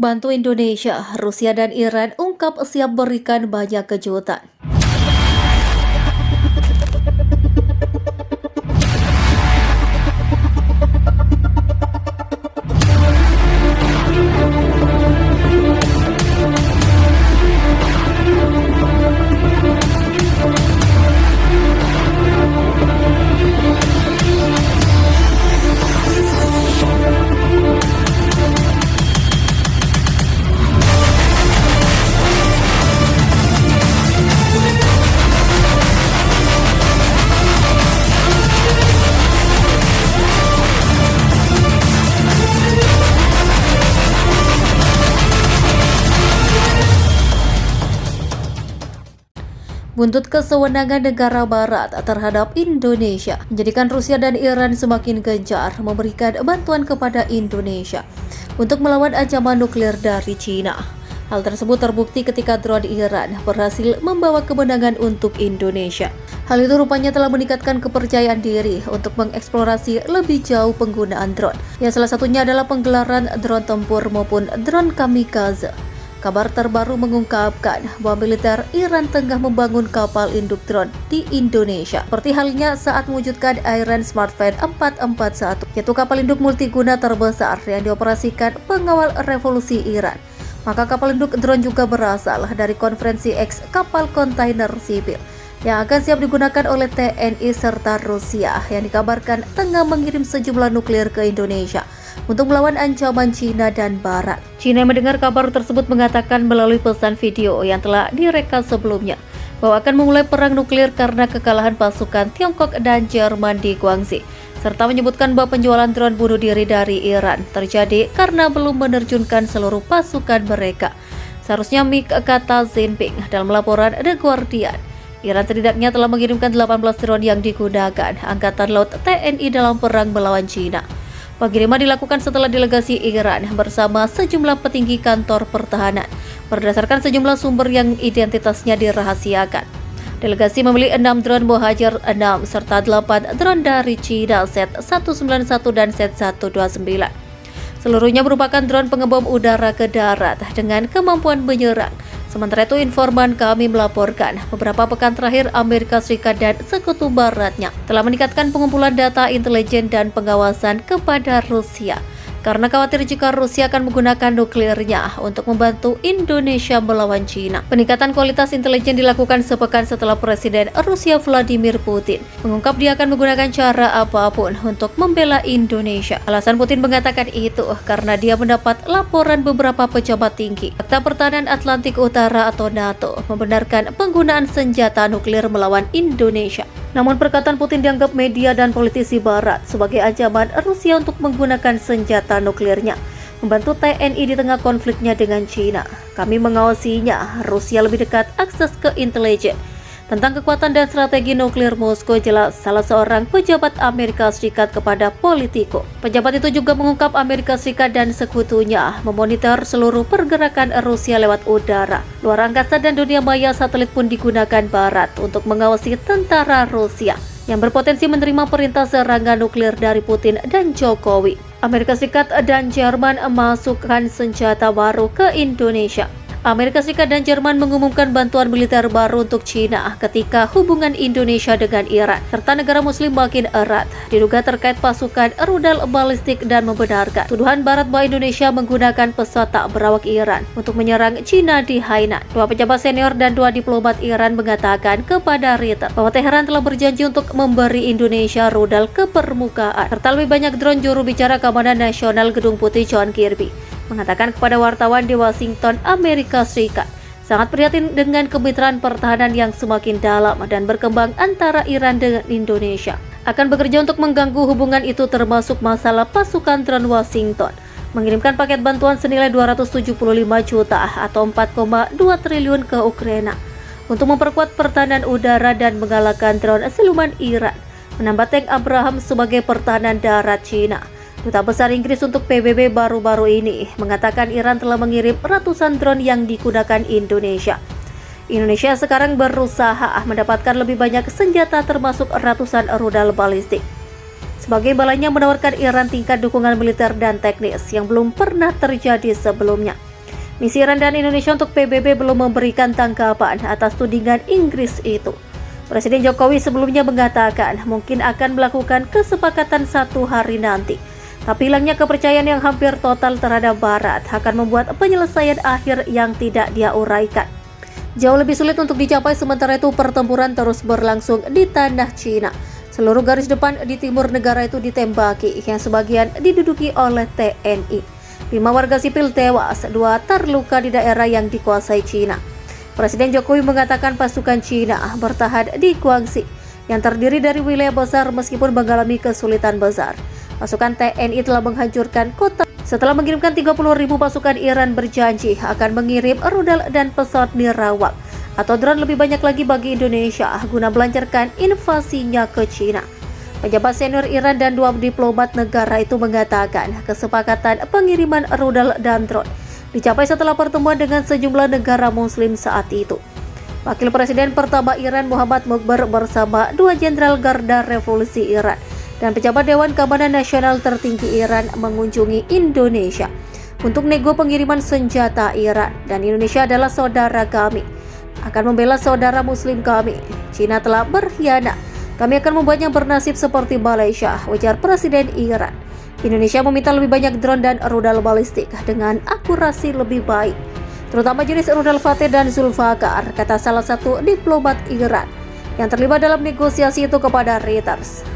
Bantu Indonesia, Rusia dan Iran ungkap siap berikan banyak kejutan. Buntut kesewenangan negara barat terhadap Indonesia menjadikan Rusia dan Iran semakin gencar memberikan bantuan kepada Indonesia untuk melawan ancaman nuklir dari China. Hal tersebut terbukti ketika drone Iran berhasil membawa kemenangan untuk Indonesia. Hal itu rupanya telah meningkatkan kepercayaan diri untuk mengeksplorasi lebih jauh penggunaan drone. Ya, salah satunya adalah penggelaran drone tempur maupun drone kamikaze. Kabar terbaru mengungkapkan bahwa militer Iran tengah membangun kapal induk drone di Indonesia. Seperti halnya saat mewujudkan Iran Smart Fan 441, yaitu kapal induk multiguna terbesar yang dioperasikan pengawal revolusi Iran. Maka kapal induk drone juga berasal dari konferensi X kapal kontainer sipil yang akan siap digunakan oleh TNI serta Rusia yang dikabarkan tengah mengirim sejumlah nuklir ke Indonesia untuk melawan ancaman Cina dan Barat. Cina yang mendengar kabar tersebut mengatakan melalui pesan video yang telah direka sebelumnya bahwa akan memulai perang nuklir karena kekalahan pasukan Tiongkok dan Jerman di Guangxi, serta menyebutkan bahwa penjualan drone bunuh diri dari Iran terjadi karena belum menerjunkan seluruh pasukan mereka. Seharusnya kata Jinping dalam laporan The Guardian. Iran setidaknya telah mengirimkan 18 drone yang digunakan Angkatan Laut TNI dalam perang melawan Cina. Pengiriman dilakukan setelah delegasi Iran bersama sejumlah petinggi kantor pertahanan berdasarkan sejumlah sumber yang identitasnya dirahasiakan. Delegasi memilih 6 drone Mohajer 6 serta 8 drone dari China Set 191 dan Set 129. Seluruhnya merupakan drone pengebom udara ke darat dengan kemampuan menyerang. Sementara itu, informan kami melaporkan beberapa pekan terakhir Amerika Serikat dan sekutu baratnya telah meningkatkan pengumpulan data intelijen dan pengawasan kepada Rusia karena khawatir jika Rusia akan menggunakan nuklirnya untuk membantu Indonesia melawan Cina. Peningkatan kualitas intelijen dilakukan sepekan setelah Presiden Rusia Vladimir Putin mengungkap dia akan menggunakan cara apapun untuk membela Indonesia. Alasan Putin mengatakan itu karena dia mendapat laporan beberapa pejabat tinggi Fakta Pertahanan Atlantik Utara atau NATO membenarkan penggunaan senjata nuklir melawan Indonesia. Namun perkataan Putin dianggap media dan politisi barat sebagai ancaman Rusia untuk menggunakan senjata nuklirnya membantu TNI di tengah konfliknya dengan China. Kami mengawasinya. Rusia lebih dekat akses ke intelijen tentang kekuatan dan strategi nuklir Moskow, jelas salah seorang pejabat Amerika Serikat kepada Politico. Pejabat itu juga mengungkap Amerika Serikat dan sekutunya memonitor seluruh pergerakan Rusia lewat udara, luar angkasa dan dunia maya. Satelit pun digunakan Barat untuk mengawasi tentara Rusia yang berpotensi menerima perintah serangan nuklir dari Putin dan Jokowi. Amerika Serikat dan Jerman memasukkan senjata baru ke Indonesia. Amerika Serikat dan Jerman mengumumkan bantuan militer baru untuk China ketika hubungan Indonesia dengan Iran serta negara muslim makin erat, diduga terkait pasukan rudal balistik, dan membenarkan tuduhan Barat bahwa Indonesia menggunakan pesawat tak berawak Iran untuk menyerang China di Hainan. Dua pejabat senior dan 2 diplomat Iran mengatakan kepada Reuters bahwa Teheran telah berjanji untuk memberi Indonesia rudal ke permukaan serta lebih banyak drone. Juru bicara Keamanan Nasional Gedung Putih John Kirby mengatakan kepada wartawan di Washington, Amerika Serikat sangat prihatin dengan kemitraan pertahanan yang semakin dalam dan berkembang antara Iran dengan Indonesia. Akan bekerja untuk mengganggu hubungan itu, termasuk masalah pasukan drone. Washington mengirimkan paket bantuan senilai 275 juta atau 4,2 triliun ke Ukraina untuk memperkuat pertahanan udara dan mengalahkan drone siluman Iran, menambah tank Abraham sebagai pertahanan darat Cina. Duta Besar Inggris untuk PBB baru-baru ini mengatakan Iran telah mengirim ratusan drone yang digunakan Indonesia. Indonesia sekarang berusaha mendapatkan lebih banyak senjata termasuk ratusan rudal balistik. Sebagai balanya menawarkan Iran tingkat dukungan militer dan teknis yang belum pernah terjadi sebelumnya. Misi Iran dan Indonesia untuk PBB belum memberikan tanggapan atas tudingan Inggris itu. Presiden Jokowi sebelumnya mengatakan mungkin akan melakukan kesepakatan 1 hari nanti. Tapi hilangnya kepercayaan yang hampir total terhadap Barat akan membuat penyelesaian akhir yang tidak dia uraikan jauh lebih sulit untuk dicapai, sementara itu pertempuran terus berlangsung di tanah Cina. Seluruh garis depan di timur negara itu ditembaki, yang sebagian diduduki oleh TNI. 5 warga sipil tewas, 2 terluka di daerah yang dikuasai Cina. Presiden Jokowi mengatakan pasukan Cina bertahan di Guangxi, yang terdiri dari wilayah besar meskipun mengalami kesulitan besar. Pasukan TNI telah menghancurkan kota. Setelah mengirimkan 30.000 pasukan, Iran berjanji akan mengirim rudal dan pesawat nirawak atau drone lebih banyak lagi bagi Indonesia guna melancarkan invasinya ke Cina. Pejabat senior Iran dan 2 diplomat negara itu mengatakan kesepakatan pengiriman rudal dan drone dicapai setelah pertemuan dengan sejumlah negara muslim saat itu. Wakil Presiden pertama Iran Muhammad Mukbar bersama 2 Jenderal Garda Revolusi Iran dan pejabat Dewan Keamanan Nasional tertinggi Iran mengunjungi Indonesia untuk nego pengiriman senjata Iran. Dan Indonesia adalah saudara kami, akan membela saudara muslim kami. Cina telah berkhianat, kami akan membuatnya bernasib seperti Malaysia, ujar Presiden Iran. Indonesia meminta lebih banyak drone dan rudal balistik dengan akurasi lebih baik, terutama jenis rudal Fateh dan Zulfaqar, kata salah satu diplomat Iran yang terlibat dalam negosiasi itu kepada Reuters.